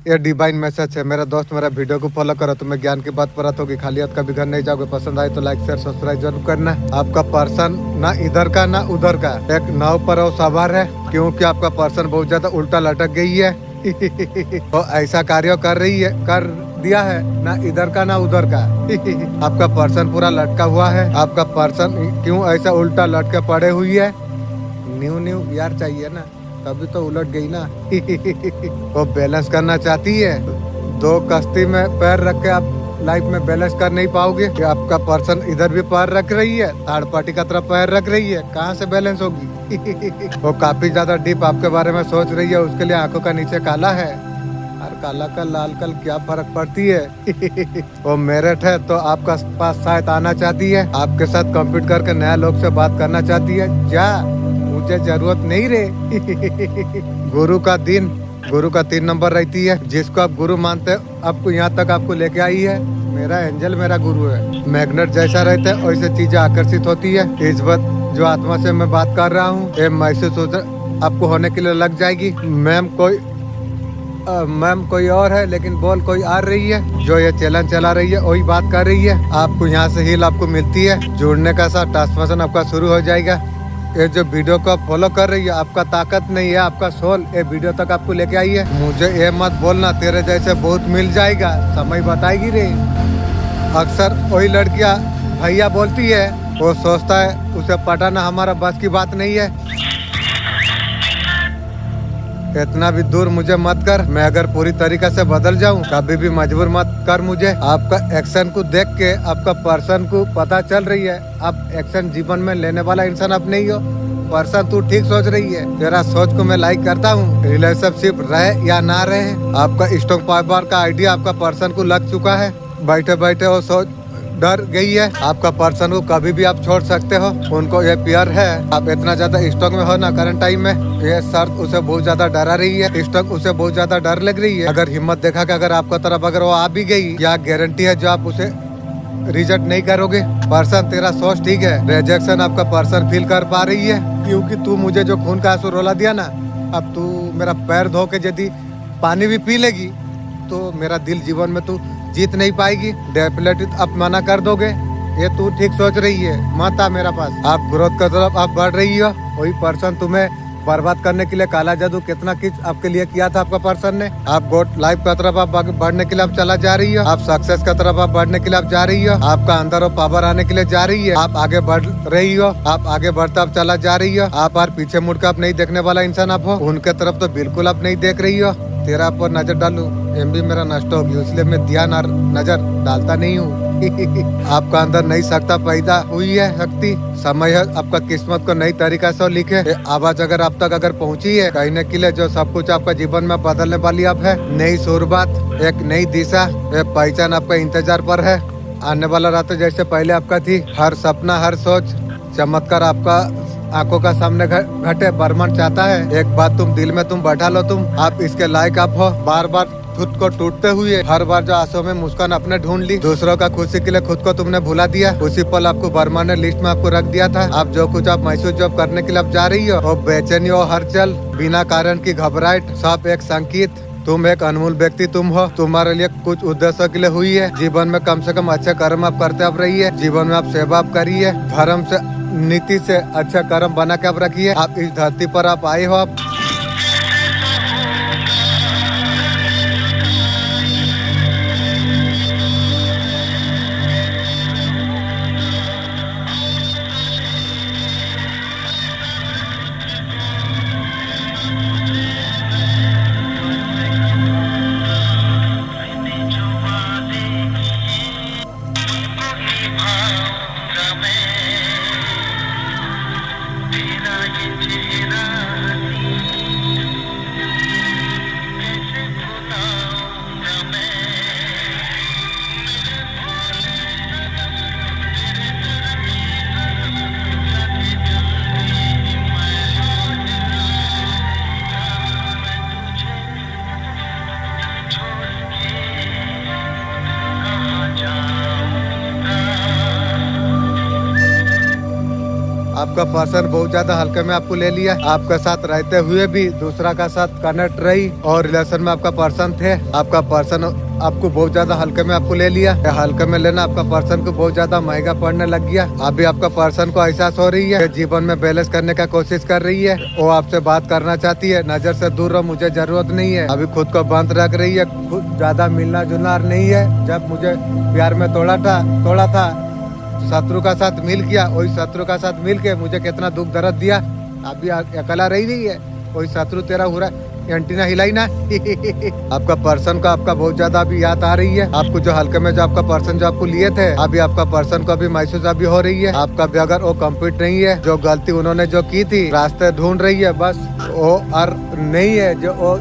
ये divine message है। मेरा दोस्त मेरा वीडियो को फॉलो करो, तुम्हें ज्ञान की बात परत होगी, खाली हाथ कभी घर नहीं जाओगे। पसंद आए तो लाइक शेयर सब्सक्राइब जरूर करना। आपका पर्सन ना इधर का ना उधर का, एक नाव पर वो सवार है, क्योंकि आपका पर्सन बहुत ज्यादा उल्टा लटक गई है। तो ऐसा कार्य कर रही है, कर दिया है, ना इधर का ना उधर का। आपका पर्सन पूरा लटका हुआ है। आपका पर्सन क्यों ऐसा उल्टा लटके पड़े हुई है? न्यू न्यू यार चाहिए ना, तभी तो उलट गई ना। वो बैलेंस करना चाहती है। दो कश्ती में पैर रख के आप लाइफ में बैलेंस कर नहीं पाओगे। कि आपका पर्सन इधर भी पैर रख रही है, थर्ड पार्टी का तरफ पैर रख रही है, कहाँ से बैलेंस होगी? वो काफी ज्यादा डीप आपके बारे में सोच रही है। उसके लिए आंखों का नीचे काला है, और काला का लाल कल क्या फर्क पड़ती है? वो मेरिट है तो आपका पास शायद आना चाहती है, आपके साथ कम्पीट करके नया लोग से बात करना चाहती है। जा, मुझे जरूरत नहीं रे। गुरु का दिन, गुरु का 3 नंबर रहती है। जिसको आप गुरु मानते हैं, आपको यहाँ तक आपको लेके आई है। मेरा एंजल मेरा गुरु है। मैग्नेट जैसा रहता है वैसे चीजें आकर्षित होती है। इस वक्त जो आत्मा से मैं बात कर रहा हूँ, ये महसूस आपको होने के लिए लग जाएगी। मैम कोई और है, लेकिन बोल कोई आ रही है। जो ये चैलेंज चला रही है वही बात कर रही है। आपको यहाँ से हील आपको मिलती है। जुड़ने का साथ ट्रांसफॉर्मेशन आपका शुरू हो जाएगा। ये जो वीडियो को आप फॉलो कर रही है, आपका ताकत नहीं है, आपका सोल ये वीडियो तक आपको लेके आई है। मुझे ये मत बोलना तेरे जैसे बहुत मिल जाएगा, समय बताएगी रे। अक्सर वही लड़कियां भैया बोलती है, वो सोचता है उसे पटाना हमारा बस की बात नहीं है। इतना भी दूर मुझे मत कर। मैं अगर पूरी तरीके से बदल जाऊं, कभी भी मजबूर मत कर मुझे। आपका एक्शन को देख के आपका पर्सन को पता चल रही है, आप एक्शन जीवन में लेने वाला इंसान आप नहीं हो। पर्सन तू ठीक सोच रही है, तेरा सोच को मैं लाइक करता हूँ। रिलेशनशिप रहे या ना रहे, आपका स्ट्रॉन्ग पावर का आइडिया आपका पर्सन को लग चुका है। बैठे बैठे वो सोच डर गई है। आपका पर्सन को कभी भी आप छोड़ सकते हो, उनको ये प्यार है। आप इतना ज्यादा स्टॉक में हो ना करंट टाइम में, ये शर्त उसे बहुत ज्यादा डरा रही है। स्टॉक उसे बहुत ज्यादा डर लग रही है। अगर हिम्मत देखा कि अगर आपका तरफ अगर वो आ भी गई, क्या गारंटी है जो आप उसे रिजेक्ट नहीं करोगे? पर्सन तेरा सोच ठीक है, रिजेक्शन आपका पर्सन फील कर पा रही है, क्योंकि तू मुझे जो खून का आंसू रोला दिया ना, अब तू मेरा पैर धो के यदि पानी भी पी लेगी तो मेरा दिल जीवन में तू जीत नहीं पाएगी। डेफिनेटली आप मना कर दोगे, ये तू ठीक सोच रही है। मत आ मेरा पास। आप ग्रोथ की तरफ आप बढ़ रही हो। वही पर्सन तुम्हें बर्बाद करने के लिए काला जादू कितना किच आपके लिए किया था आपका पर्सन ने। आप गोड लाइफ की तरफ आप बढ़ने के लिए आप चला जा रही हो। आप सक्सेस की तरफ आप बढ़ने के लिए आप जा रही हो। आपका अंदर वो पावर आने के लिए जा रही है। आप आगे बढ़ रही हो। आप आगे बढ़ता आप चला जा रही हो। आप और पीछे मुड़ कर आप नहीं देखने वाला इंसान आप हो। उनके तरफ तो बिल्कुल आप नहीं देख रही हो। तेरा पर नजर डालू एमबी मेरा नष्ट होगी, इसलिए मैं ध्यान और नजर डालता नहीं हूँ। आपका अंदर नई शक्ति पैदा हुई है। शक्ति समय है आपका किस्मत को नई तरीका से लिखे। आवाज अगर आप तक अगर पहुंची है, कहने के लिए जो सब कुछ आपका जीवन में बदलने वाली अब है। नई शुरुआत, एक नई दिशा, एक पहचान आपका इंतजार पर है। आने वाला रात जैसे पहले आपका थी। हर सपना हर सोच चमत्कार आपका आंखों का सामने घटे। बर्मन चाहता है एक बात तुम दिल में तुम बैठा लो, तुम आप इसके लायक आप हो। बार बार खुद को टूटते हुए हर बार जो आंसुओं में मुस्कान अपने ढूंढ ली, दूसरों का खुशी के लिए खुद को तुमने भुला दिया। उसी पल आपको बर्मन ने लिस्ट में आपको रख दिया था। आप जो कुछ आप महसूस जब करने के लिए आप जा रही हो, वो बेचैनी हो, हलचल, बिना कारण की घबराहट, सब एक संकेत। तुम एक अनमोल व्यक्ति तुम हो। तुम्हारे लिए कुछ उद्देश्य के लिए हुई है। जीवन में कम से कम अच्छे कर्म आप करते आप रहिए। जीवन में आप सेवा आप करिए। धर्म से नीति से अच्छा कर्म बना के आप रखिए। आप इस धरती पर आप आए हो। आप आपका पर्सन बहुत ज्यादा हल्के में आपको ले लिया। आपके साथ रहते हुए भी दूसरा का साथ कनेक्ट रही और रिलेशन में आपका पर्सन थे, आपका पर्सन आपको बहुत ज्यादा हल्के में आपको ले लिया। हल्के में लेना आपका पर्सन को बहुत ज्यादा महंगा पड़ने लग गया। अभी आपका पर्सन को एहसास हो रही है, जीवन में बैलेंस करने का कोशिश कर रही है। वो आपसे बात करना चाहती है, नजर से दूर रहो, मुझे जरूरत नहीं है। अभी खुद को बंद रख रही है, खुद ज्यादा मिलना जुलना नहीं है। जब मुझे प्यार में तोड़ा था शत्रु का साथ मिल गया, वही शत्रु का साथ मिल के मुझे कितना दुख दर्द दिया। अभी अकेला रही है, वही शत्रु तेरा हो रहा है, एंटीना हिलाई ना। आपका पर्सन को आपका बहुत ज्यादा अभी याद आ रही है। आपको जो हल्के में जो आपका पर्सन जो आपको लिए थे, अभी आपका पर्सन को अभी महसूस अभी हो रही है। आपका भी अगर वो कंप्लीट नहीं है, जो गलती उन्होंने जो की थी, रास्ते ढूंढ रही है, बस वो और नहीं है जो वो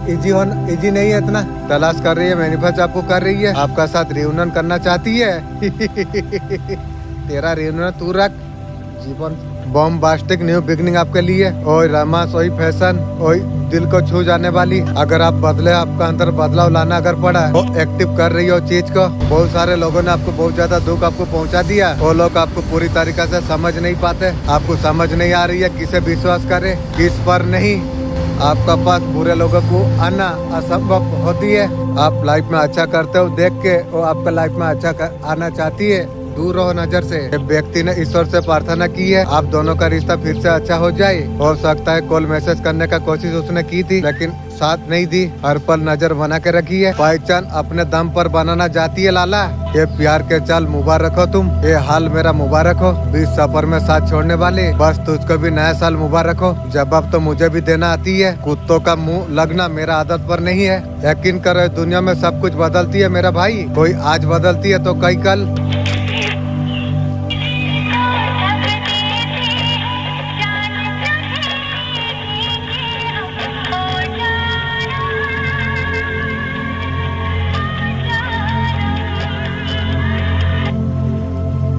इजी नहीं है, इतना तलाश कर रही है, मैनिफेस्ट आपको कर रही है, आपका साथ रियूनियन करना चाहती है। तेरा रियूनियन तू रख, जीवन बॉम्बास्टिक न्यू बिगनिंग आपके लिए, वही रोमांस, वही फैशन, वही दिल को छू जाने वाली। अगर आप बदले, आपका अंदर बदलाव लाना अगर पड़ा, वो एक्टिव कर रही हो चीज को। बहुत सारे लोगों ने आपको बहुत ज्यादा दुख आपको पहुंचा दिया, वो लोग आपको पूरी तरीके से समझ नहीं पाते। आपको समझ नहीं आ रही है किसे विश्वास करे किस पर नहीं। आपका पास बुरे लोगों को आना असंभव होती है। आप लाइफ में अच्छा करते हो देख के वो आपका लाइफ में अच्छा आना चाहती है, दूर रहो नजर से। व्यक्ति ने ईश्वर से प्रार्थना की है, आप दोनों का रिश्ता फिर से अच्छा हो जाए। हो सकता है कॉल मैसेज करने का कोशिश उसने की थी, लेकिन साथ नहीं दी। हर पल नजर बना के रखी है। पहचान अपने दम पर बनाना जाती है लाला। ये प्यार के चाल मुबारक हो तुम, ये हाल मेरा मुबारक हो। 20 सफर में साथ छोड़ने वाले, बस तुझको भी नया साल मुबारक हो। जवाब तो मुझे भी देना आती है, कुत्तों का मुंह लगना मेरा आदत पर नहीं है। यकीन करो दुनिया में सब कुछ बदलती है मेरा भाई, कोई आज बदलती है तो कई कल।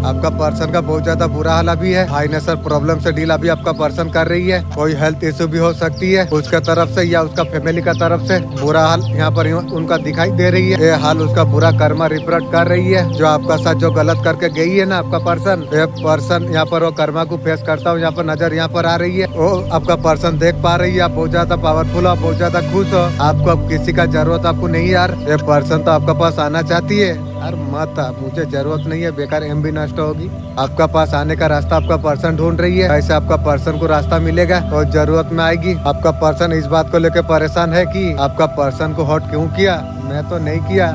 आपका पर्सन का बहुत ज्यादा बुरा हाल अभी है। फाइनेंशियल प्रॉब्लम से डील अभी आपका पर्सन कर रही है। कोई हेल्थ इशू भी हो सकती है उसका तरफ से या उसका फैमिली का तरफ से। बुरा हाल यहाँ पर उनका दिखाई दे रही है। ये हाल उसका बुरा कर्मा रिफ्लेक्ट कर रही है। जो आपका साथ जो गलत करके गई है ना आपका पर्सन, ये पर्सन यहाँ पर वो कर्मा को फेस करता हूँ, यहाँ पर नजर यहाँ पर आ रही है। वो आपका पर्सन देख पा रही है, आप बहुत ज्यादा पावरफुल हो, बहुत ज्यादा खुश हो। आपको अब किसी का जरूरत आपको नहीं यार। ये पर्सन तो आपका पास आना चाहती है। यार मत, मुझे जरूरत नहीं है, बेकार एमबी नष्ट होगी। आपका पास आने का रास्ता आपका पर्सन ढूंढ रही है। ऐसे आपका पर्सन को रास्ता मिलेगा और जरूरत में आएगी। आपका पर्सन इस बात को लेकर परेशान है कि आपका पर्सन को हॉट क्यों किया। मैं तो नहीं किया,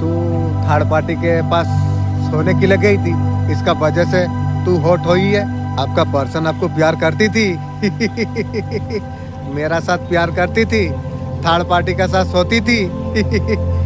तू थर्ड पार्टी के पास सोने के लिए गई थी, इसका वजह से तू हॉट हुई है। आपका पर्सन आपको प्यार करती थी। मेरा साथ प्यार करती थी, थर्ड पार्टी के साथ सोती थी।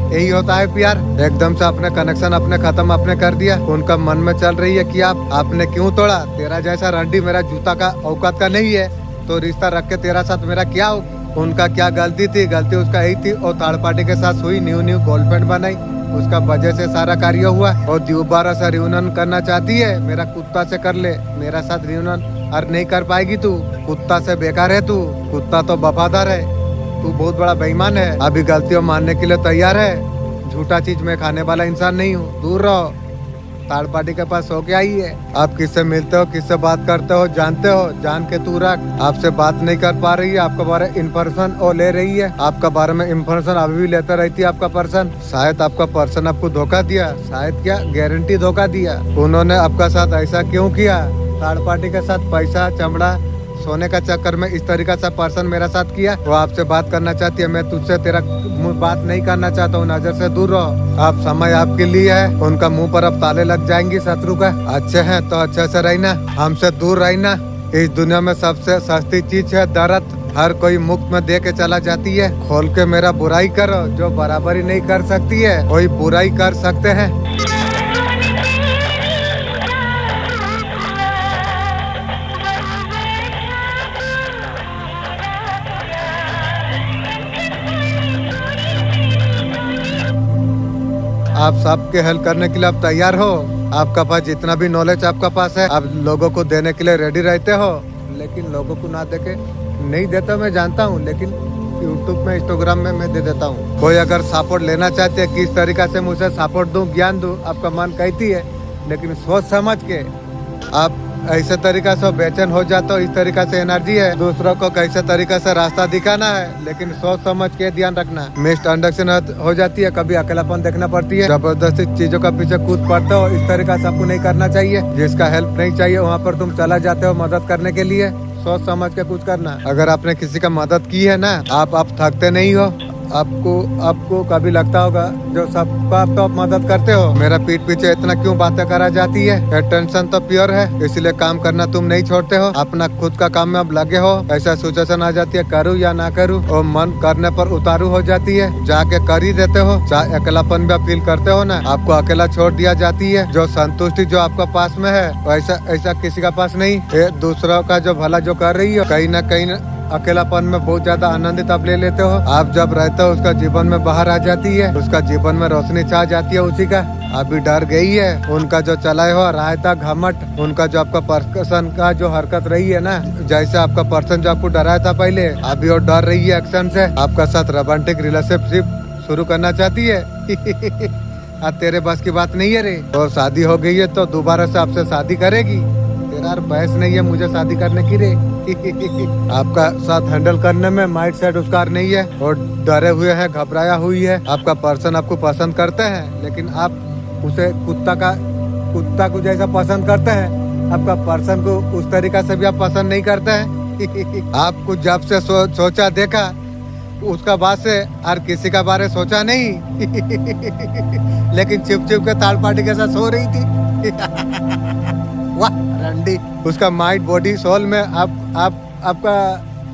यही होता है प्यार। एकदम से अपने कनेक्शन अपने खत्म आपने कर दिया। उनका मन में चल रही है कि आपने क्यों तोड़ा। तेरा जैसा रंडी मेरा जूता का औकात का नहीं है, तो रिश्ता रख के तेरा साथ मेरा क्या हो। उनका क्या गलती थी, गलती उसका यही थी। और थर्ड पार्टी के साथ हुई, न्यू गर्लफ्रेंड बनाई, उसका वजह से सारा कार्य हुआ। और दोबारा से रियूनियन करना चाहती है, मेरा कुत्ता से कर ले, मेरा साथ रियूनियन और नहीं कर पाएगी तू। कुत्ता से बेकार है तू, कुत्ता तो वफादार है, तू बहुत बड़ा बेईमान है। अभी गलतियों मानने के लिए तैयार है। झूठा चीज में खाने वाला इंसान नहीं हूँ, दूर रहो। थर्ड पार्टी के पास हो क्या ही है। आप किससे मिलते हो, किससे बात करते हो, जानते हो, जान के तू रख। आपसे बात नहीं कर पा रही है, आपके बारे में इन्फॉर्मेशन और ले रही है। आपका बारे में इन्फॉर्मेशन अभी भी लेता रहती है आपका पर्सन। शायद आपका पर्सन आपको धोखा दिया, शायद क्या गारंटी धोखा दिया। उन्होंने आपका साथ ऐसा क्यों किया। थर्ड पार्टी के साथ पैसा चमड़ा सोने का चक्कर में इस तरीका से पर्सन मेरा साथ किया। वो आपसे बात करना चाहती है, मैं तुझसे तेरा बात नहीं करना चाहता हूँ, नजर से दूर रहो। आप समय आपके लिए है, उनका मुंह पर अब ताले लग जाएंगे शत्रु का। अच्छे हैं तो अच्छे से रहना, हमसे दूर रहना। इस दुनिया में सबसे सस्ती चीज है दर्द, हर कोई मुफ्त में दे के चला जाती है। खोल के मेरा बुराई करो, जो बराबरी नहीं कर सकती है वही बुराई कर सकते हैं। आप सबके हेल्प करने के लिए आप तैयार हो। आपका पास जितना भी नॉलेज आपका पास है, आप लोगों को देने के लिए रेडी रहते हो। लेकिन लोगों को ना देके नहीं देता, मैं जानता हूँ, लेकिन यूट्यूब में, इंस्टाग्राम में मैं दे देता हूँ। कोई अगर सपोर्ट लेना चाहते है, किस तरीका से मुझे सपोर्ट दूँ, ज्ञान दूँ, आपका मन कहती है, लेकिन सोच समझ के आप ऐसे तरीका से बेचैन हो जाते हो। इस तरीका से एनर्जी है दूसरों को कैसे तरीके से रास्ता दिखाना है, लेकिन सोच समझ के ध्यान रखना। मिसअंडरस्टैंडिंग हो जाती है, कभी अकेलापन देखना पड़ती है, जबरदस्ती चीजों का पीछे कूद पड़ते हो। इस तरीका से आपको नहीं करना चाहिए। जिसका हेल्प नहीं चाहिए वहाँ पर तुम चला जाते हो मदद करने के लिए। सोच समझ के कुछ करना। अगर आपने किसी का मदद की है ना, आप थकते नहीं हो। आपको कभी लगता होगा जो सबका तो आप मदद करते हो, मेरा पीठ पीछे इतना क्यों बातें करा जाती है। टेंशन तो प्योर है, इसलिए काम करना तुम नहीं छोड़ते हो। अपना खुद का काम में अब लगे हो। ऐसा सिचुएशन आ जाती है करूँ या ना करूँ, और मन करने पर उतारू हो जाती है, जाके कर ही देते हो। चाहे अकेलापन भी फील करते हो ना, आपको अकेला छोड़ दिया जाती है। जो संतुष्टि जो आपका पास में है ऐसा किसी का पास नहीं। दूसरों का जो भला जो कर रही हो, कहीं ना कहीं अकेलापन में बहुत ज्यादा आनंदित आप ले लेते हो। आप जब रहते हो उसका जीवन में बाहर आ जाती है, उसका जीवन में रोशनी छा जाती है उसी का। अभी डर गई है उनका जो चलाए हो रायता घमट, उनका जो आपका पर्सन का जो हरकत रही है ना, जैसे आपका पर्सन जो आपको डराया था पहले, अभी वो डर रही है एक्शन से। आपका साथ रोमांटिक रिलेशनशिप शुरू करना चाहती है। अब तेरे बस की बात नहीं है रे। और शादी हो गई है तो दोबारा से आपसे शादी करेगी। तेरा बहस नहीं है मुझे शादी करने की रे। आपका साथ हैंडल करने में माइंड सेट उसका नहीं है, और डरे हुए हैं, घबराया हुई है। आपका पर्सन आपको पसंद करते हैं, लेकिन आप उसे कुत्ता को जैसा पसंद करते हैं, आपका पर्सन को उस तरीका से भी आप पसंद नहीं करते हैं। आपको जब से सोचा देखा उसका बाद से और किसी का बारे सोचा नहीं। लेकिन चिप के थर्ड पार्टी के साथ सो रही थी। वाह रंडी, उसका माइंड बॉडी सोल में आपका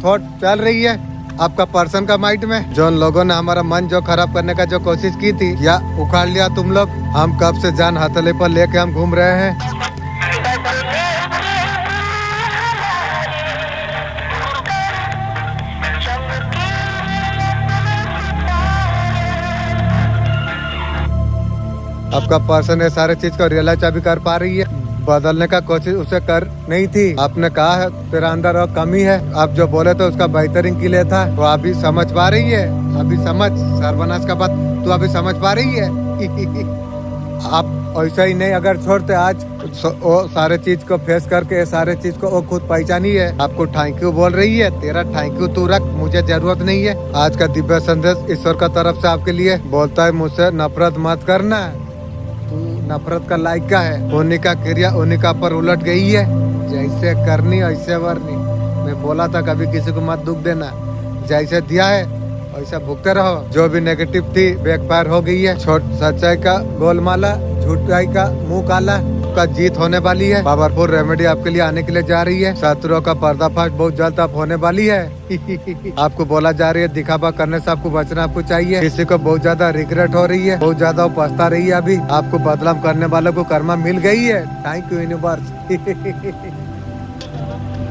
थॉट चल रही है, आपका पर्सन का माइंड में। जो लोगों ने हमारा मन जो खराब करने का जो कोशिश की थी, या उखाड़ लिया तुम लोग। हम कब से जान हथेली पर लेके हम घूम रहे हैं। आपका पर्सन ये सारे चीज को रियलाइज अभी कर पा रही है। बदलने का कोशिश उसे कर नहीं थी। आपने कहा है तेरा अंदर और कमी है, आप जो बोले थे उसका बेहतरीन के लिए था, तो अभी समझ पा रही है। अभी समझ सर्वनाश का बात तू अभी समझ पा रही है। आप ऐसा ही नहीं अगर छोड़ते आज वो सारे चीज को फेस करके सारे चीज को वो खुद पहचानी है। आपको थैंक यू बोल रही है। तेरा थैंक यू तू रख, मुझे जरूरत नहीं है। आज का दिव्य संदेश ईश्वर का तरफ से आपके लिए बोलता है, मुझसे नफरत मत करना। नफरत का लायक का है, उन्हीं का क्रिया उन्हीं का पर उलट गई है। जैसे करनी ऐसे वरनी। मैं बोला था कभी किसी को मत दुख देना, जैसे दिया है वैसा भुगते रहो। जो भी नेगेटिव थी बैकफायर हो गई है। सच्चाई का गोलमाला, झूठाई का मुंह काला का जीत होने वाली है। पावरफुल रेमेडी आपके लिए आने के लिए जा रही है। शत्रुओं का पर्दाफाश बहुत जल्द आप होने वाली है। आपको बोला जा रही है दिखावा करने से आपको बचना आपको चाहिए। किसी को बहुत ज्यादा रिग्रेट हो रही है, बहुत ज्यादा वो पछता रही है। अभी आपको बदलाव करने वालों को कर्मा मिल गई है। Thank you universe.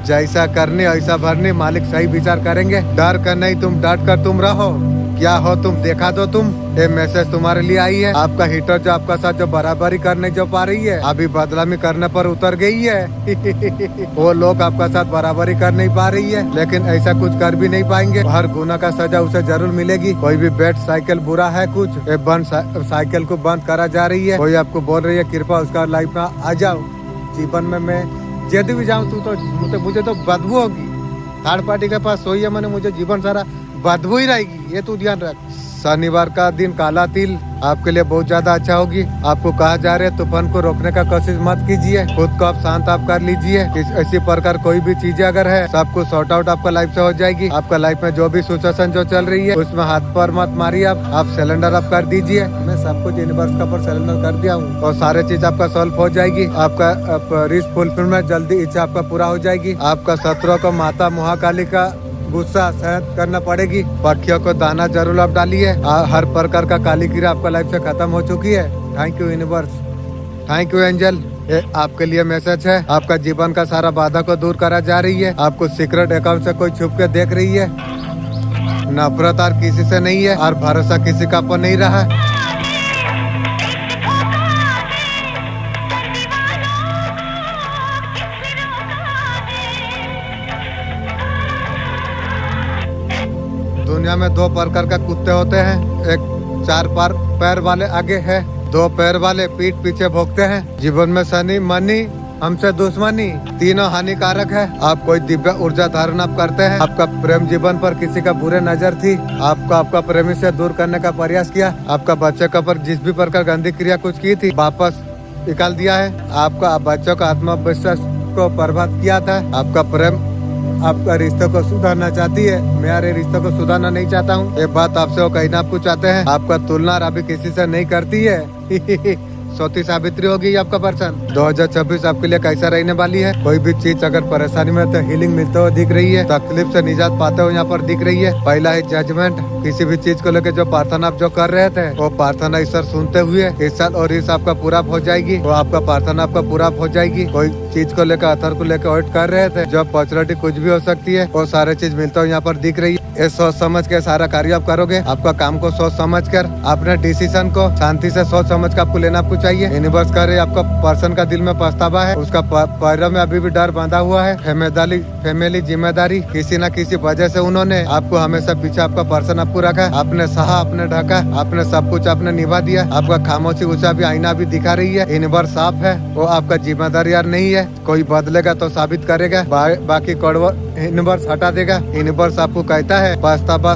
जैसा करनी ऐसा भरनी, मालिक सही विचार करेंगे। डर कर नहीं, तुम डट कर तुम रहो। क्या हो तुम देखा दो तुम। ये मैसेज तुम्हारे लिए आई है। आपका हिटर जो आपका साथ जो बराबरी करने जो पा रही है, अभी बदलामी करने पर उतर गई है। वो लोग आपका साथ बराबरी कर नहीं पा रही है, लेकिन ऐसा कुछ कर भी नहीं पाएंगे। हर गुनाह का सजा उसे जरूर मिलेगी। कोई भी बैड साइकिल बुरा है, कुछ बंद साइकिल को बंद करा जा रही है। कोई आपको बोल रही है कृपा उसका लाइफ में आ जाओ। जीवन में मैं यदि भी जाऊँ तो मुझे तो बदबू होगी। थर्ड पार्टी के पास सोई है मैंने, मुझे जीवन सारा बदबू ही रहेगी। ये तू ध्यान रख। शनिवार का दिन काला तिल आपके लिए बहुत ज्यादा अच्छा होगी। आपको कहा जा रहा है तूफान को रोकने का कोशिश मत कीजिए, खुद को आप शांत आप कर लीजिए। इसी प्रकार कोई भी चीजें अगर है सब कुछ सॉर्ट आउट आपका लाइफ से हो जाएगी। आपका लाइफ में जो भी सिचुएशन जो चल रही है उसमें हाथ पर मत मारिए। आप सिलेंडर आप कर दीजिए। मैं सब कुछ यूनिवर्स का पर सिलेंडर कर दिया हूँ, और सारे चीज आपका सॉल्व हो जाएगी। आपका रिच फुलफिलमेंट जल्दी इच्छा आपका पूरा हो जाएगी। आपका शत्रुओं को माता महाकाली का गुस्सा सहन करना पड़ेगी। पक्षियों को दाना जरूर आप डालिए। हर प्रकार का काली कीड़ा आपका लाइफ से खत्म हो चुकी है। Thank you universe, thank you angel. ये आपके लिए मैसेज है। आपका जीवन का सारा बाधा को दूर करा जा रही है। आपको सीक्रेट अकाउंट से कोई छुप के देख रही है। नफरत और किसी से नहीं है, और भरोसा किसी का पर नहीं रहा। दुनिया में दो प्रकार का कुत्ते होते हैं। एक चार पैर वाले आगे है, दो पैर वाले पीठ पीछे भोगते हैं। जीवन में शनि मनी हमसे दुश्मनी, तीनों हानिकारक है। आप कोई दिव्य ऊर्जा धारण आप करते हैं, आपका प्रेम जीवन पर किसी का बुरे नजर थी, आपको आपका प्रेमी से दूर करने का प्रयास किया, आपका बच्चे का पर जिस भी प्रकार गंदी क्रिया कुछ की थी वापस निकाल दिया है, आपका बच्चों का आत्मविश्वास को बर्बाद किया था, आपका प्रेम आपका रिश्ते को सुधारना चाहती है, मेरे रिश्ते को सुधारना नहीं चाहता हूँ। ये बात आपसे वो कहना आपको चाहते हैं, आपका तुलना अभी किसी से नहीं करती है। सौती सावित्री होगी आपका पर्सन। 2026 आपके लिए कैसा रहने वाली है। कोई भी चीज अगर परेशानी में तो हीलिंग मिलते हुए दिख रही है, तकलीफ से निजात पाते हुए यहाँ पर दिख रही है। पहला है जजमेंट, किसी भी चीज को लेकर जो प्रार्थना आप जो कर रहे थे वो प्रार्थना ईश्वर सुनते हुए इस साल और इस आपका पूरा हो जाएगी, वो आपका प्रार्थना आपका पूरा हो जाएगी। कोई चीज को लेकर अथर को लेकर वेट कर रहे थे, जो अपॉर्चुनिटी कुछ भी हो सकती है वो सारे चीज मिलते हुए यहाँ पर दिख रही है। ये सोच समझ के सारा कार्य आप करोगे, आपका काम को सोच समझ कर, अपने डिसीजन को शांति से सोच समझ कर आपको लेना आपको चाहिए। यूनिवर्स करे आपका पर्सन का दिल में पछतावा है, उसका पैरों में अभी भी डर बांधा हुआ है, फैमिली जिम्मेदारी, किसी न किसी वजह से उन्होंने आपको हमेशा पीछे आपका पर्सन आपको रखा, आपने सहा, आपने ढका, आपने सब कुछ आपने निभा दिया। आपका खामोशी ऊंचा भी आईना भी दिखा रही है। यूनिवर्स साफ है, वो आपका जिम्मेदारी यार नहीं है। कोई बदलेगा तो साबित करेगा, बाकी कड़वा यूनिवर्स हटा देगा। यूनिवर्स आपको कहता है पछतावा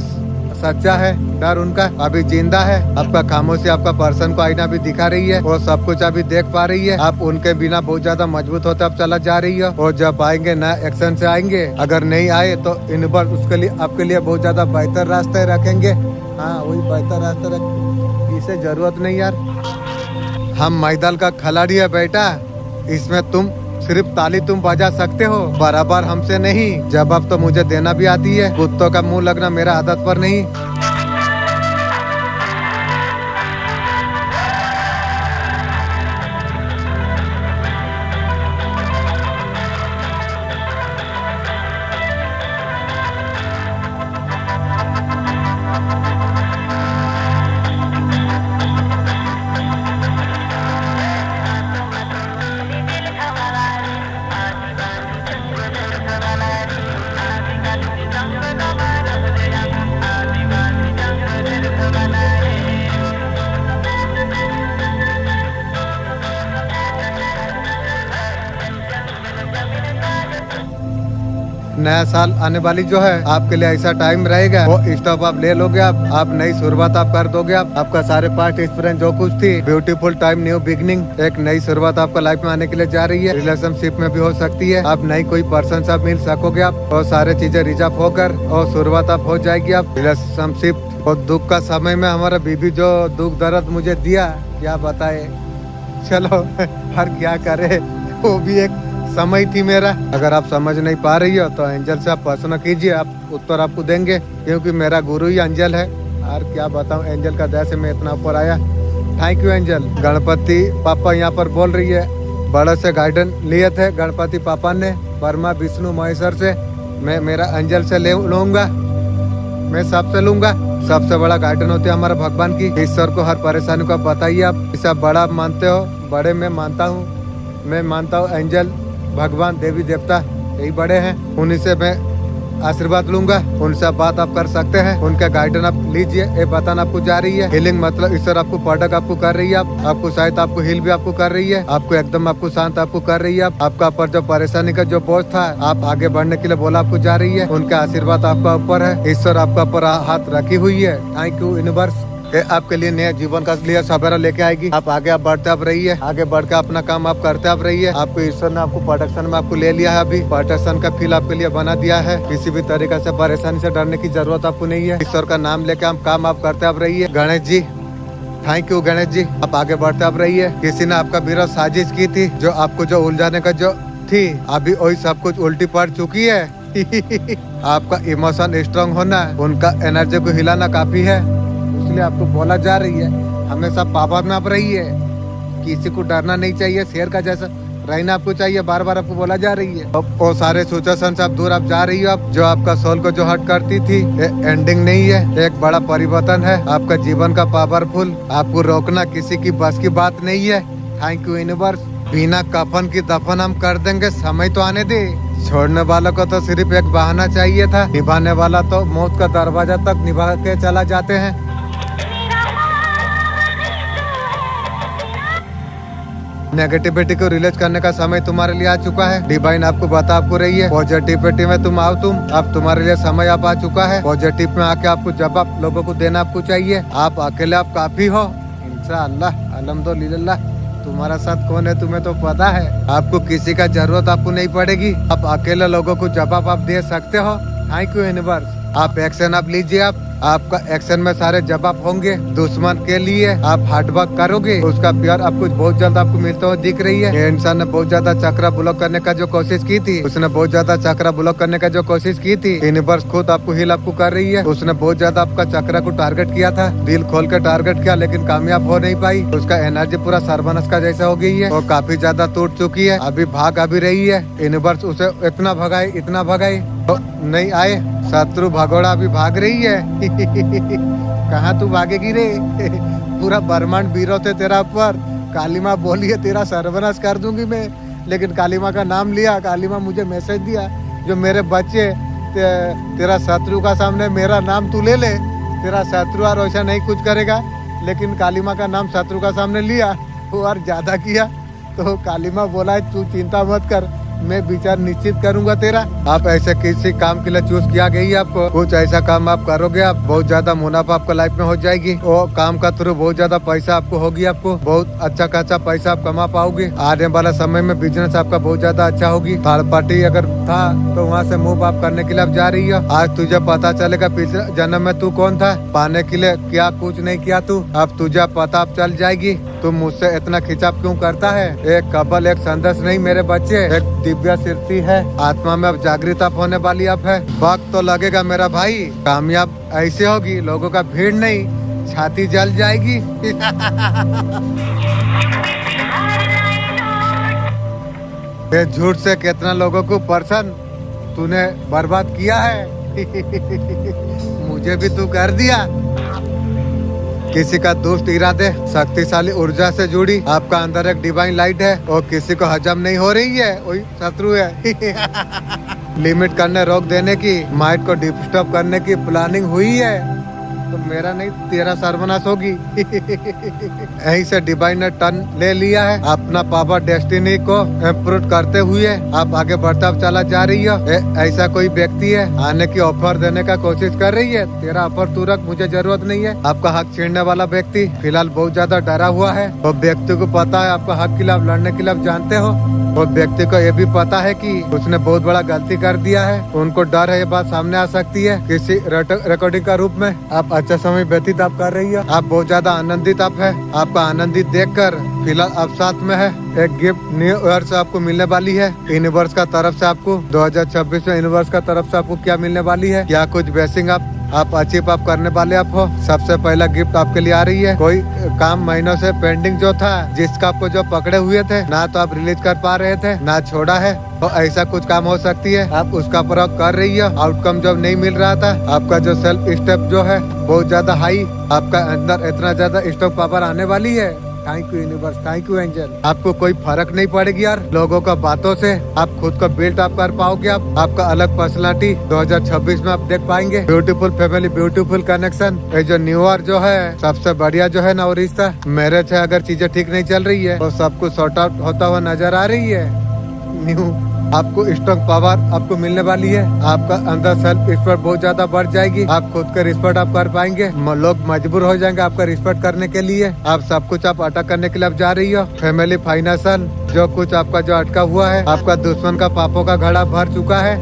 सच्चा है, डर उनका अभी जिंदा है। आपका खामोशी आपका पर्सन को आईना भी दिखा रही है, वो सब कुछ अभी देख पा रही है। आप उनके बिना बहुत ज्यादा मजबूत होते अब चला जा रही है, और जब आएंगे नए एक्शन से आएंगे। अगर नहीं आए तो यूनिवर्स उसके लिए आपके लिए बहुत ज्यादा बेहतर रास्ते रखेंगे। हाँ, वही बेहतर रास्ते रख, इसे जरूरत नहीं यार। हम मैदान का खिलाड़ी है बेटा, इसमें तुम सिर्फ ताली तुम बजा सकते हो, बराबर हमसे नहीं। जवाब तो मुझे देना भी आती है, कुत्तों का मुंह लगना मेरा आदत पर नहीं। नया साल आने वाली जो है आपके लिए ऐसा टाइम रहेगा, वो स्टॉप आप ले लोगे, आप नई शुरुआत आप कर दोगे। आपका सारे पास्ट एक्सपीरियंस जो कुछ थी, ब्यूटीफुल टाइम न्यू बिगनिंग, एक नई शुरुआत आपका लाइफ में आने के लिए जा रही है। रिलेशनशिप में भी हो सकती है, आप नई कोई पर्सन से आप मिल सकोगे, आप और सारे चीजें रिजर्व होकर और शुरुआत आप हो जाएगी। आप रिलेशनशिप और दुख का समय में हमारा बीबी जो दुख दर्द मुझे दिया, क्या बताए, चलो हर क्या करे, वो भी एक समय थी मेरा। अगर आप समझ नहीं पा रही हो तो एंजल से आप प्रश्न कीजिए, आप उत्तर आपको देंगे, क्योंकि मेरा गुरु ही एंजल है। और क्या बताऊं, एंजल का दया से मैं इतना ऊपर आया। Thank you angel. गणपति पापा यहाँ पर बोल रही है, बड़े से गाइडेंस लिए थे गणपति पापा ने, ब्रह्मा विष्णु महेश्वर से। मैं मेरा एंजल से ले लूंगा, मैं सबसे लूंगा। सबसे बड़ा गाइडेंस होती है हमारा भगवान की। ईश्वर को हर परेशानी को बताइए, आप इसे बड़ा मानते हो, बड़े मैं मानता हूँ। मैं मानता हूँ एंजल, भगवान, देवी देवता यही बड़े हैं, उन्हीं से मैं आशीर्वाद लूंगा, उनसे बात आप कर सकते हैं, उनका गाइडेंस आप लीजिए। ये बताना आपको जा रही है हीलिंग, मतलब ईश्वर आपको प्रोडक्ट आपको कर रही है, आपको शायद आपको हील भी आपको कर रही है, आपको एकदम आपको शांत आपको कर रही है। आपका ऊपर जो परेशानी का जो बोझ था, आप आगे बढ़ने के लिए बोला आपको जा रही है, उनका आशीर्वाद आपका ऊपर है, ईश्वर आपका ऊपर हाथ रखी हुई है। थैंक यू यूनिवर्स, आपके लिए नया जीवन का लिए सवेरा लेके आएगी। आप आगे आप बढ़ते आप रहिए, आगे बढ़ के अपना काम आप करते आप रहिए। आपको ईश्वर ने आपको प्रोटेक्शन में आपको ले लिया है, अभी प्रोटेक्शन का फील आपके लिए बना दिया है। किसी भी तरीके से परेशानी से डरने की जरूरत आपको नहीं है। ईश्वर का नाम लेके हम काम आप करते आप रहिए। गणेश जी, थैंक यू गणेश जी, आप आगे बढ़ते आप रहिए। किसी ने आपका विरोध साजिश की थी, जो आपको जो उलझाने का जो थी, अभी वही सब कुछ उल्टी पड़ चुकी है। आपका इमोशन स्ट्रांग होना, उनका एनर्जी को हिलाना काफी है, इसलिए आपको बोला जा रही है हमेशा पावर में आप रहिए। किसी को डरना नहीं चाहिए, शेर का जैसा रहना आपको चाहिए, बार बार आपको बोला जा रही है। अब वो सारे सिचुएशन से आप दूर आप जा रही हो। आप जो आपका सोल को जो हट करती थी, एंडिंग नहीं है, एक बड़ा परिवर्तन है आपका जीवन का पावरफुल। आपको रोकना किसी की बस की बात नहीं है। Thank you universe. बिना कफन की दफन हम कर देंगे, समय तो आने दे। छोड़ने वालों को तो सिर्फ एक बहाना चाहिए था, निभाने वाला तो मौत का दरवाजा तक निभा के चला जाते हैं। नेगेटिविटी को रिलीज करने का समय तुम्हारे लिए आ चुका है। डिवाइन आपको बता आपको रही है पॉजिटिविटी में तुम आओ। अब तुम्हारे लिए समय आप आ चुका है। पॉजिटिव में आके आपको जवाब लोगों को देना आपको चाहिए। आप अकेले आप काफी हो इंशाअल्लाह अल्हम्दुलिल्लाह। तुम्हारा साथ कौन है तुम्हें तो पता है। आपको किसी का जरूरत आपको नहीं पड़ेगी। आप अकेले लोगों को जवाब आप दे सकते हो। Thank you universe. आप एक्शन आप लीजिए। आपका एक्शन में सारे जवाब होंगे। दुश्मन के लिए आप हार्ड वर्क करोगे, उसका प्यार आपको बहुत जल्द आपको मिलता हुआ दिख रही है। ये इंसान ने बहुत ज्यादा चक्रा ब्लॉक करने का जो कोशिश की थी, उसने बहुत ज्यादा चक्रा ब्लॉक करने का जो कोशिश की थी, यूनिवर्स खुद आपको हील आपको कर रही है। उसने बहुत ज्यादा आपका चक्रा को टारगेट किया था, दिल खोल के टारगेट किया, लेकिन कामयाब हो नहीं पाई। उसका एनर्जी पूरा सर्वनाश का जैसा हो गई है। वो काफी ज्यादा टूट चुकी है। अभी भाग अभी रही है। यूनिवर्स उसे इतना भगाए तो नहीं आए। शत्रु भगोड़ा अभी भाग रही है। कहाँ तू भागेगी रे? पूरा ब्रह्मांड बीरो थे तेरा ऊपर। काली माँ बोली है तेरा सर्वनाश कर दूंगी मैं, लेकिन काली माँ का नाम लिया। काली माँ मुझे मैसेज दिया, जो मेरे बच्चे तेरा शत्रु का सामने मेरा नाम तू ले ले, तेरा शत्रु और वैसा नहीं कुछ करेगा। लेकिन काली माँ का नाम शत्रु का सामने लिया वो और ज्यादा किया। तो काली माँ बोला है तू चिंता मत कर, मैं विचार निश्चित करूंगा तेरा। आप ऐसे किसी काम के लिए चूज किया गई है आपको। कुछ ऐसा काम आप करोगे, आप बहुत ज्यादा मुनाफा आपका लाइफ में हो जाएगी। वो काम का थ्रू बहुत ज्यादा पैसा आपको होगी। आपको बहुत अच्छा खासा पैसा आप कमा पाओगे। आने वाला समय में बिजनेस आपका बहुत ज्यादा अच्छा होगी। थर्ड पार्टी अगर था तो वहाँ से मूव आप करने के लिए आप जा रही हो। आज तुझे पता चलेगा पिछले जन्म में तू कौन था, पाने के लिए क्या कुछ नहीं किया तू। अब तुझे पता आप चल जाएगी। तुम मुझसे इतना खिंचाव क्यों करता है? एक कबल एक संदेश नहीं मेरे बच्चे, एक दिव्य सिद्धि है। आत्मा में अब जागृत आप होने वाली आप है। वक्त तो लगेगा मेरा भाई, कामयाब ऐसे होगी लोगों का भीड़ नहीं, छाती जल जाएगी। ये झूठ से कितना लोगों को पर्सन तूने बर्बाद किया है। मुझे भी तू कर दिया। किसी का दुष्ट इरादे शक्तिशाली ऊर्जा से जुड़ी आपका अंदर एक डिवाइन लाइट है, और किसी को हजम नहीं हो रही है, वही शत्रु है। लिमिट करने रोक देने की, माइंड को डिस्टर्ब करने की प्लानिंग हुई है, तो मेरा नहीं तेरा सर्वनाश होगी। यहीं से डिवाइन ने टर्न ले लिया है। अपना पावर डेस्टिनी को इम्प्रूव करते हुए आप आगे बढ़ता चला जा रही हो। ऐसा कोई व्यक्ति है आने की ऑफर देने का कोशिश कर रही है, तेरा ऑफर तू रख, मुझे जरूरत नहीं है। आपका हक छीनने वाला व्यक्ति फिलहाल बहुत ज्यादा डरा हुआ है। वो व्यक्ति को पता है आपका हक के खिलाफ लड़ने के लिए आप जानते हो। वो व्यक्ति को ये भी पता है कि उसने बहुत बड़ा गलती कर दिया है। उनको डर है ये बात सामने आ सकती है किसी रिकॉर्डिंग का रूप में। आप अच्छा समय व्यतीत आप कर रही हो। आप बहुत ज्यादा आनंदित आप है। आपका आनंदित देखकर फिलहाल आप साथ में है। एक गिफ्ट न्यू ईयर से आपको मिलने वाली है यूनिवर्स का तरफ से। आपको 2026 में यूनिवर्स का तरफ से आपको क्या मिलने वाली है, क्या कुछ ब्लेसिंग आप अचीव आप करने वाले आप हो। सबसे पहला गिफ्ट आपके लिए आ रही है। कोई काम महीनों से पेंडिंग जो था, जिसका आपको जो पकड़े हुए थे, ना तो आप रिलीज कर पा रहे थे ना छोड़ा है, तो ऐसा कुछ काम हो सकती है। आप उसका प्रयोग कर रही हो। आउटकम जब नहीं मिल रहा था, आपका जो सेल्फ स्टेप जो है बहुत ज्यादा हाई, आपका अंदर इतना ज्यादा स्टॉक पावर आने वाली है। Thank you universe, thank you angel. आपको कोई फर्क नहीं पड़ेगी यार लोगों का बातों से। आप खुद को बिल्ड अप कर पाओगे। आपका अलग पर्सनालिटी 2026 में आप देख पाएंगे। Beautiful family, beautiful connection. ये जो न्यू ईयर जो है सबसे बढ़िया जो है ना वो रिश्ता मैरिज है। अगर चीजें ठीक नहीं चल रही है तो सब कुछ सॉर्ट आउट होता हुआ नजर आ रही है। न्यू आपको स्ट्रॉन्ग पावर आपको मिलने वाली है। आपका अंदर सेल्फ रिस्पेक्ट बहुत ज्यादा बढ़ जाएगी। आप खुद का रिस्पेक्ट आप कर पाएंगे। लोग मजबूर हो जाएंगे आपका रिस्पेक्ट करने के लिए। आप सब कुछ आप अटक करने के लिए आप जा रही हो। फैमिली, फाइनेंशियल जो कुछ आपका जो अटका हुआ है, आपका दुश्मन का पापों का घड़ा भर चुका है।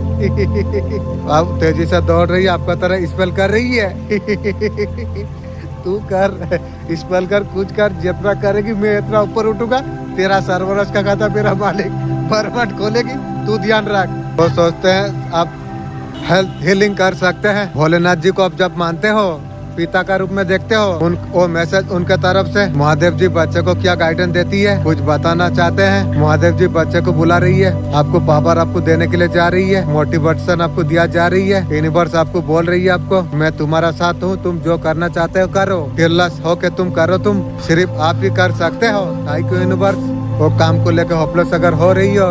आप तेजी से दौड़ रही है, आपका तरह स्पेल कर रही है। तू कर स्पेल कर, कुछ कर, जितना करेगी मैं इतना ऊपर उठूंगा। तेरा सर्वनाश का खाता मेरा मालिक परमट खोलेगी, तू ध्यान रख। वो सोचते हैं आप हेल्थ हीलिंग कर सकते हैं। भोलेनाथ जी को आप जब मानते हो, पिता का रूप में देखते हो, वो मैसेज उनके तरफ से महादेव जी बच्चे को क्या गाइडेंस देती है, कुछ बताना चाहते हैं। महादेव जी बच्चे को बुला रही है, आपको पावर आपको देने के लिए जा रही है, मोटिवेशन आपको दिया जा रही है। यूनिवर्स आपको बोल रही है आपको मैं तुम्हारा साथ हूँ, तुम जो करना चाहते हो करो, फियरलेस हो के तुम करो, तुम सिर्फ आप ही कर सकते हो। Thank you universe. वो काम को लेकर होपलेस अगर हो रही हो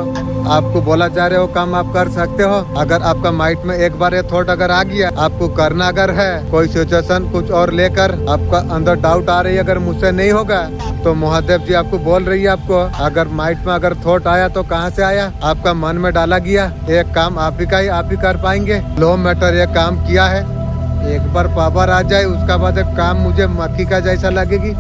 आपको बोला जा रहा है वो काम आप कर सकते हो। अगर आपका माइंड में एक बार ये थॉट अगर आ गया, आपको करना अगर है, कोई सिचुएशन कुछ और लेकर आपका अंदर डाउट आ रही है, अगर मुझसे नहीं होगा तो महादेव जी आपको बोल रही है, आपको अगर माइंड में अगर थॉट आया तो कहाँ से आया, आपका मन में डाला गया, एक काम आप ही का ही आप ही कर पाएंगे। लो मैटर ये काम किया है, एक बार पावर आ जाए उसका बाद काम मुझे मक्खी का जैसा लगेगी।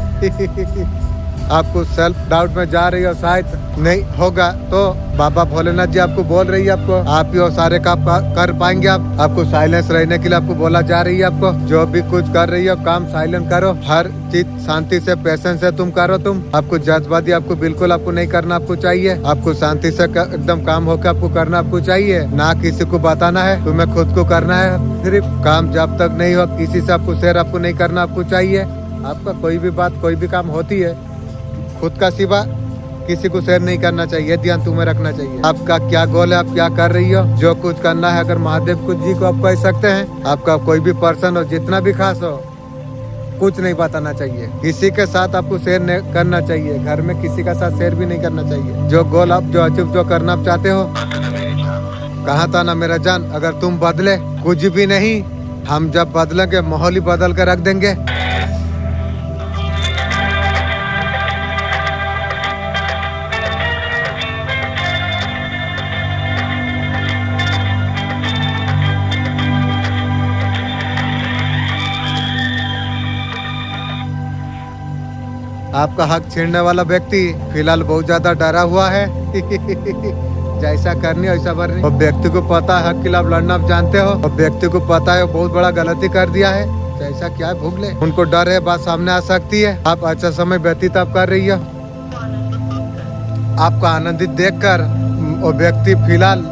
आपको सेल्फ डाउट में जा रही हो, शायद नहीं होगा तो बाबा भोलेनाथ जी आपको बोल रही है, आपको आप ही वो सारे काम कर पाएंगे। आपको साइलेंस रहने के लिए आपको बोला जा रही है, आपको जो भी कुछ कर रही हो काम साइलेंट करो, हर चीज शांति से पेशेंस से तुम करो। तुम आपको जज्बाती आपको बिल्कुल आपको नहीं करना आपको चाहिए, आपको शांति से एकदम काम होकर आपको करना आपको चाहिए, ना किसी को बताना है, तुम्हें खुद को करना है। सिर्फ काम जब तक नहीं हो किसी से आपको शेयर आपको नहीं करना आपको चाहिए। आपका कोई भी बात कोई भी काम होती है खुद का सिवा किसी को शेयर नहीं करना चाहिए, ध्यान तुम्हें रखना चाहिए। आपका क्या गोल है, आप क्या कर रही हो, जो कुछ करना है अगर महादेव कुछ जी को आप कह सकते हैं, आपका कोई भी पर्सन हो जितना भी खास हो कुछ नहीं बताना चाहिए, किसी के साथ आपको शेयर नहीं करना चाहिए, घर में किसी का साथ शेयर भी नहीं करना चाहिए। जो गोल आप जो अचीव जो करना आप चाहते हो, कहा था ना मेरा जान, अगर तुम बदले कुछ भी नहीं, हम जब बदलेंगे माहौल ही बदल कर रख देंगे। आपका हक छीनने वाला व्यक्ति फिलहाल बहुत ज्यादा डरा हुआ है। जैसा करनी वैसा भरनी। और व्यक्ति को पता है हक के खिलाफ लड़ना आप जानते हो, और व्यक्ति को पता है बहुत बड़ा गलती कर दिया है, जैसा क्या है भूल ले, उनको डर है बात सामने आ सकती है। आप अच्छा समय व्यतीत आप कर रही हो, आपको आनंदित देखकर वो व्यक्ति फिलहाल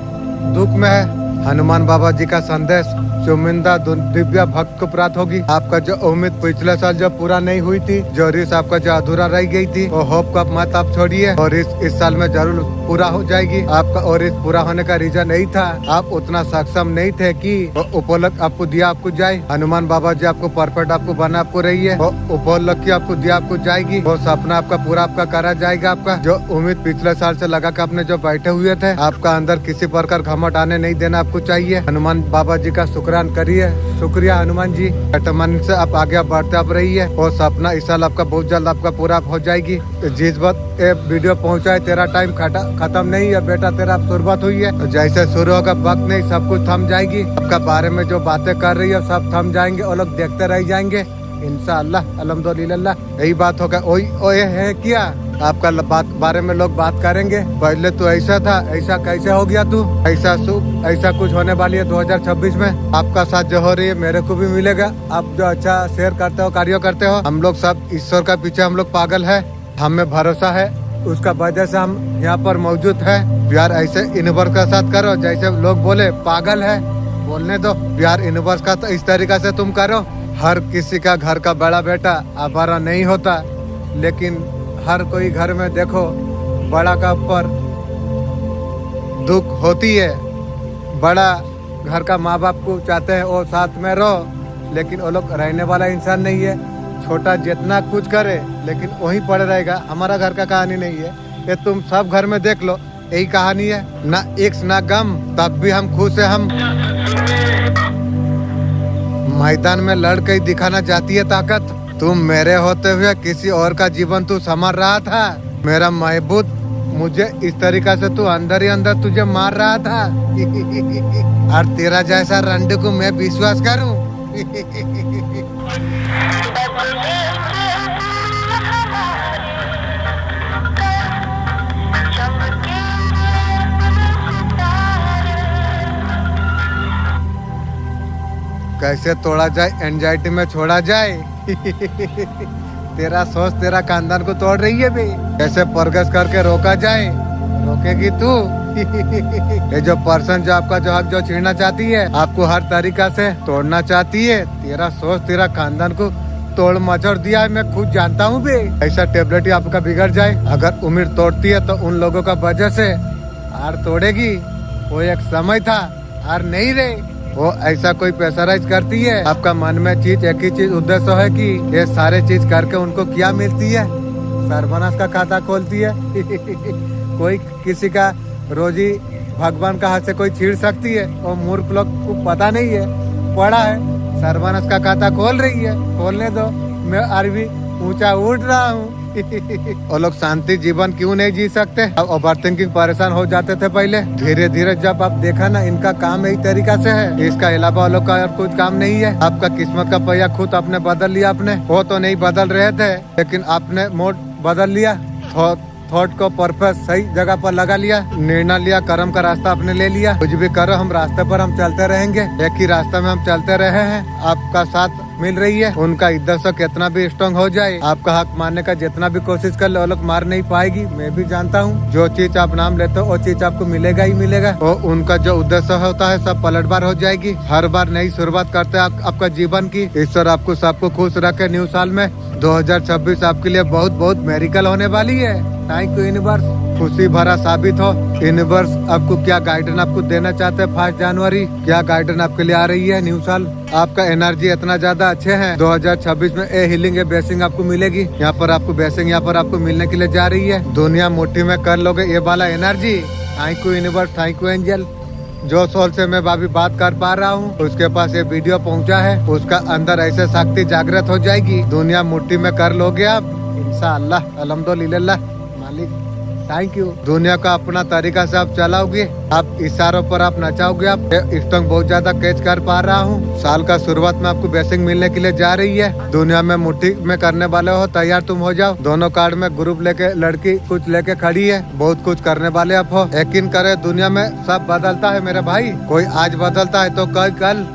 दुख में है। हनुमान बाबा जी का संदेश चुमिंदा दिव्या भक्त को प्राप्त होगी। आपका जो उम्मीद पिछले साल जो पूरा नहीं हुई थी, जो रिस आपका जो अधूरा रह गई थी, वो होप का मत आप छोड़िए, और इस साल में जरूर पूरा हो जाएगी आपका। और इस पूरा होने का रीजन नहीं था, आप उतना सक्षम नहीं थे कि उपलब्ध आपको दिया आपको जाए। हनुमान बाबा जी आपको परफेक्ट आपको बना आपको रही है, वो उपलब्ध आपको दिया आपको जाएगी, वो सपना आपका पूरा आपका करा जाएगा। आपका जो उम्मीद पिछले साल से लगा कर आपने जो बैठे हुए थे, आपका अंदर किसी प्रकार घमंड आने नहीं देना आपको चाहिए। हनुमान बाबा जी का शुक्रान करिए, शुक्रिया हनुमान जी। मन से आप आगे बढ़ते आप रहिए, और सपना इस साल आपका बहुत जल्द आपका पूरा हो जाएगी। जिस वक्त ये वीडियो पहुंचा है तेरा टाइम खत्म नहीं है बेटा, तेरा शुरुआत हुई है, तो जैसे शुरू होगा वक्त नहीं सब कुछ थम जाएगी। आपका बारे में जो बातें कर रही है सब थम जाएंगे, और लोग देखते रह जाएंगे इंशाअल्लाह अल्हम्दुलिल्लाह। यही बात होगा, ओए है क्या आपका बात बारे में लोग बात करेंगे, पहले तो ऐसा था, ऐसा कैसे हो गया तू, ऐसा कुछ होने वाली है 2026 में। आपका साथ जो हो रही है मेरे को भी मिलेगा, आप जो अच्छा शेयर करते हो कार्य करते हो। हम लोग सब ईश्वर का पीछे हम लोग पागल है, हमें भरोसा है, उसका वजह से हम यहाँ पर मौजूद है। प्यार ऐसे यूनिवर्स का साथ करो, जैसे लोग बोले पागल है बोलने दो, प्यार यूनिवर्स का तो इस तरीका से तुम करो। हर किसी का घर का बड़ा बेटा आवारा नहीं होता, लेकिन हर कोई घर में देखो बड़ा का ऊपर दुख होती है। बड़ा घर का माँ बाप को चाहते हैं वो साथ में रहो, लेकिन वो लोग रहने वाला इंसान नहीं है। छोटा जितना कुछ करे लेकिन वहीं पड़े रहेगा। हमारा घर का कहानी नहीं है ये, तुम सब घर में देख लो यही कहानी है, ना इक्स ना गम, तब भी हम खुश है। हम मैदान में लड़के दिखाना चाहती है ताकत, तुम मेरे होते हुए किसी और का जीवन तू संभाल रहा था। मेरा महबूब मुझे इस तरीका से तू अंदर ही अंदर तुझे मार रहा था। और तेरा जैसा रंड को मैं विश्वास करूं? कैसे तोड़ा जाए, एंजाइटी में छोड़ा जाए। तेरा सोच तेरा खानदान को तोड़ रही है बे, कैसे परगस करके रोका जाए, रोकेगी तू। ये जो पर्सन जो आपका जो हक जो छीनना चाहती है, आपको हर तरीका से तोड़ना चाहती है, तेरा सोच तेरा खानदान को तोड़ मचोड़ दिया है, मैं खुद जानता हूँ बे। ऐसा टेबलेट ही आपका बिगड़ जाए, अगर उम्र तोड़ती है तो उन लोगों का वजह से हार तोड़ेगी। वो एक समय था, हार नहीं रहे। वो ऐसा कोई प्रेशराइज करती है, आपका मन में चीज एक ही चीज उद्देश्य है कि ये सारे चीज करके उनको क्या मिलती है, सर्वनाश का खाता खोलती है। कोई किसी का रोजी भगवान का हाथ से कोई छीन सकती है, और मूर्ख लोग को पता नहीं है, पड़ा है सर्वानस का खाता खोल रही है, खोलने दो, मैं अरबी ऊंचा उड़ रहा हूँ। और लोग शांति जीवन क्यों नहीं जी सकते? अब ओवर थिंकिंग परेशान हो जाते थे पहले, धीरे धीरे जब आप देखा ना इनका काम यही तरीका से है, इसका अलावा लोग का और कुछ काम नहीं है। आपका किस्मत का पहिया खुद आपने बदल लिया, आपने वो तो नहीं बदल रहे थे, लेकिन आपने मोड बदल लिया, थॉट को परफेक्ट सही जगह पर लगा लिया, निर्णय लिया, कर्म का रास्ता आपने ले लिया। कुछ भी करो, हम रास्ते पर हम चलते रहेंगे, एक ही रास्ते में हम चलते रहे हैं, आपका साथ मिल रही है। उनका इधर से कितना भी स्ट्रॉन्ग हो जाए, आपका हक मारने का जितना भी कोशिश कर ले, वो लोग मार नहीं पाएगी। मैं भी जानता हूँ जो चीज आप नाम लेते हो वो चीज आपको मिलेगा ही मिलेगा, और उनका जो उद्देश्य होता है सब पलटवार हो जाएगी। हर बार नई शुरुआत करते हैं आपका जीवन की। ईश्वर आपको सबको खुश रखे। न्यू साल में 2026 आपके लिए बहुत बहुत मेरिकल होने वाली है। थैंक यू यूनिवर्स, खुशी भरा साबित हो। यूनिवर्स आपको क्या गाइडेंस आपको देना चाहते हैं 5 जनवरी, क्या गाइडेंस आपके लिए आ रही है न्यू साल? आपका एनर्जी इतना ज्यादा अच्छे है, 2026 में ए हीलिंग ए ब्लेसिंग आपको मिलेगी। यहाँ पर आपको ब्लेसिंग यहाँ पर आपको मिलने के लिए जा रही है। दुनिया मुट्ठी में कर लोगे ये वाला energy. Thank you universe, thank you angel. जो सोल से मैं अभी बात कर पा रहा हूँ उसके पास ये वीडियो पहुँचा है, उसका अंदर ऐसे शक्ति जागृत हो जाएगी, दुनिया मुट्ठी में कर लोगे आप इंशाअल्लाह। अल्हम्दुलिल्लाह मालिक, थैंक यू। दुनिया का अपना तरीका से आप चलाओगे, आप इशारों पर आप नचाओगे। आप स्ट्रॉन्ग बहुत ज्यादा कैच कर पा रहा हूँ। साल का शुरुआत में आपको ब्लेसिंग मिलने के लिए जा रही है। दुनिया में मुट्ठी में करने वाले हो, तैयार तुम हो जाओ। दोनों कार्ड में ग्रुप लेके लड़की कुछ लेके खड़ी है, बहुत कुछ करने वाले आप हो। यकीन करे दुनिया में सब बदलता है मेरे भाई, कोई आज बदलता है तो कल